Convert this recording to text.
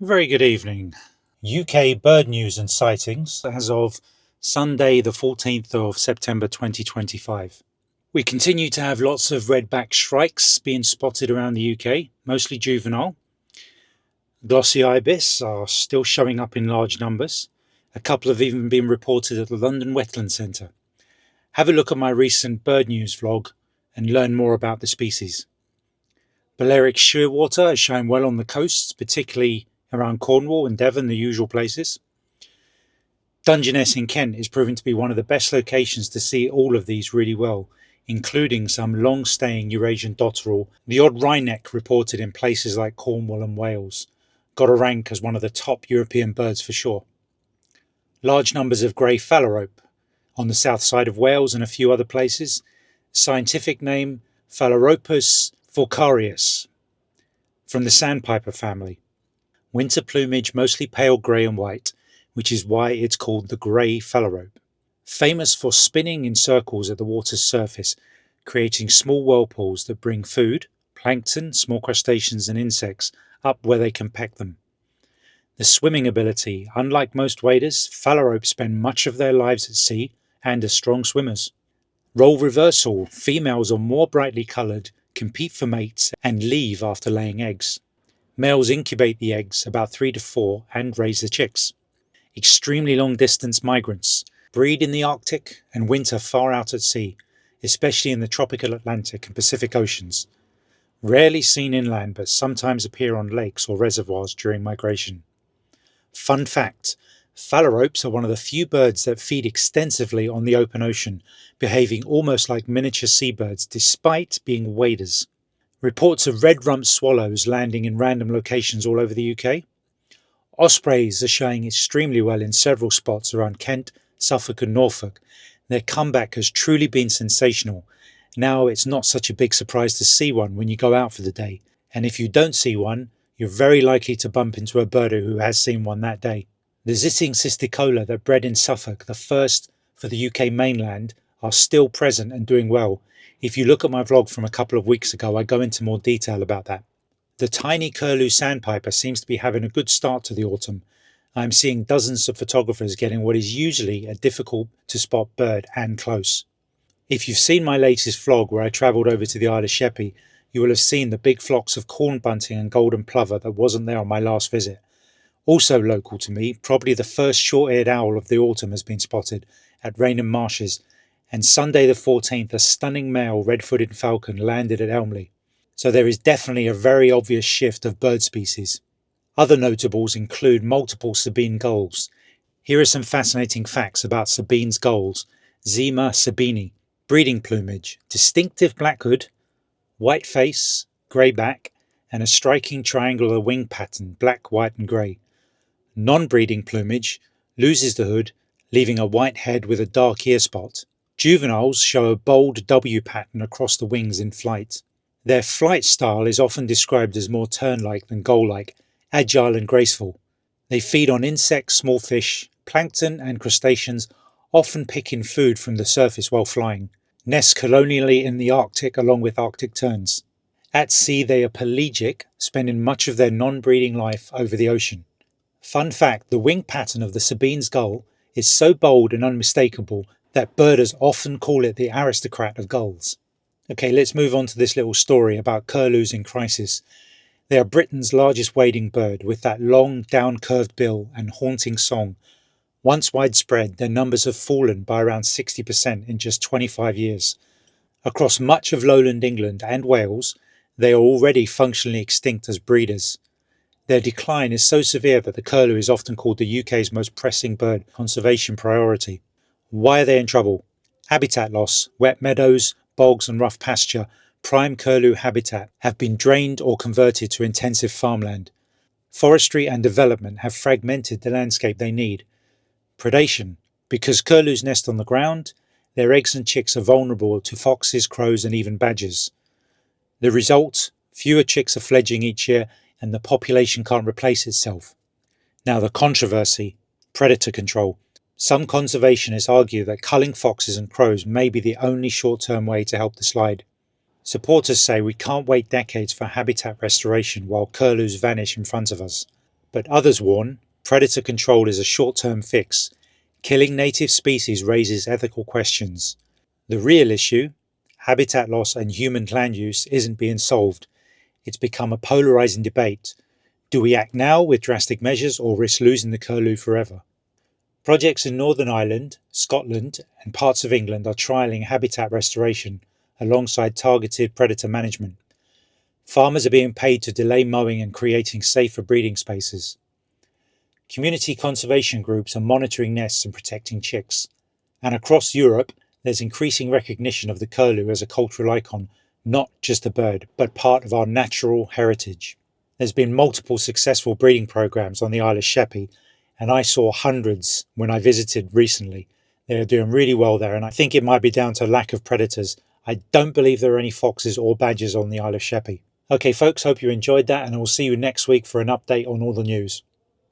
Very good evening. UK bird news and sightings as of Sunday, the 14th of September 2025. We continue to have lots of redback shrikes being spotted around the UK, mostly juvenile. Glossy ibis are still showing up in large numbers. A couple have even been reported at the London Wetland Centre. Have a look at my recent bird news vlog and learn more about the species. Balearic shearwater is showing well on the coasts, particularly around Cornwall and Devon, the usual places. Dungeness in Kent is proving to be one of the best locations to see all of these really well, including some long-staying Eurasian dotterel. The odd wryneck reported in places like Cornwall and Wales. Got a rank as one of the top European birds for sure. Large numbers of grey phalarope on the south side of Wales and a few other places. Scientific name Phalaropus falcarius, from the sandpiper family. Winter plumage mostly pale grey and white, which is why it's called the grey phalarope. Famous for spinning in circles at the water's surface, creating small whirlpools that bring food, plankton, small crustaceans and insects up where they can peck them. The swimming ability. Unlike most waders, phalarope spend much of their lives at sea and are strong swimmers. Role reversal. Females are more brightly coloured, compete for mates and leave after laying eggs. Males incubate the eggs about 3 to 4 and raise the chicks. Extremely long distance migrants. Breed in the Arctic and winter far out at sea, especially in the tropical Atlantic and Pacific Oceans. Rarely seen inland, but sometimes appear on lakes or reservoirs during migration. Fun fact, phalaropes are one of the few birds that feed extensively on the open ocean, behaving almost like miniature seabirds despite being waders. Reports of red-rumped swallows landing in random locations all over the UK. Ospreys are showing extremely well in several spots around Kent, Suffolk and Norfolk. Their comeback has truly been sensational. Now it's not such a big surprise to see one when you go out for the day, and if you don't see one, you're very likely to bump into a birder who has seen one that day. The Zitting cisticola that bred in Suffolk, the first for the UK mainland, are still present and doing well. If you look at my vlog from a couple of weeks ago, I go into more detail about that. The tiny Curlew sandpiper seems to be having a good start to the autumn. I'm seeing dozens of photographers getting what is usually a difficult to spot bird and close. If you've seen my latest vlog where I travelled over to the Isle of Sheppey, you will have seen the big flocks of corn bunting and golden plover that wasn't there on my last visit. Also local to me, probably the first short-eared owl of the autumn has been spotted at Rainham Marshes, and Sunday the 14th a stunning male red-footed falcon landed at Elmley. So there is definitely a very obvious shift of bird species. Other notables include multiple Sabine gulls. Here are some fascinating facts about Sabine's gulls. Zema sabini. Breeding plumage. Distinctive black hood, white face, grey back, and a striking triangular wing pattern, black, white and grey. Non-breeding plumage loses the hood, leaving a white head with a dark ear spot. Juveniles show a bold W pattern across the wings in flight. Their flight style is often described as more tern-like than gull-like, agile and graceful. They feed on insects, small fish, plankton and crustaceans, often picking food from the surface while flying. Nest colonially in the Arctic along with Arctic terns. At sea they are pelagic, spending much of their non-breeding life over the ocean. Fun fact, the wing pattern of the Sabine's gull is so bold and unmistakable that birders often call it the aristocrat of gulls. Okay, let's move on to this little story about curlews in crisis. They are Britain's largest wading bird, with that long, down-curved bill and haunting song. Once widespread, their numbers have fallen by around 60% in just 25 years. Across much of lowland England and Wales, they are already functionally extinct as breeders. Their decline is so severe that the curlew is often called the UK's most pressing bird conservation priority. Why are they in trouble? Habitat loss, wet meadows, bogs and rough pasture, prime curlew habitat, have been drained or converted to intensive farmland. Forestry and development have fragmented the landscape they need. Predation. Because curlews nest on the ground, their eggs and chicks are vulnerable to foxes, crows and even badgers. The result? Fewer chicks are fledging each year and the population can't replace itself. Now the controversy. Predator control. Some conservationists argue that culling foxes and crows may be the only short-term way to help the slide. Supporters say we can't wait decades for habitat restoration while curlews vanish in front of us. But others warn predator control is a short-term fix. Killing native species raises ethical questions. The real issue, habitat loss and human land use, isn't being solved. It's become a polarizing debate. Do we act now with drastic measures or risk losing the curlew forever? Projects in Northern Ireland, Scotland, and parts of England are trialling habitat restoration alongside targeted predator management. Farmers are being paid to delay mowing and creating safer breeding spaces. Community conservation groups are monitoring nests and protecting chicks. And across Europe, there's increasing recognition of the curlew as a cultural icon, not just a bird, but part of our natural heritage. There's been multiple successful breeding programs on the Isle of Sheppey, and I saw hundreds when I visited recently. They're doing really well there, and I think it might be down to lack of predators. I don't believe there are any foxes or badgers on the Isle of Sheppey. Okay folks, hope you enjoyed that, and I will see you next week for an update on all the news.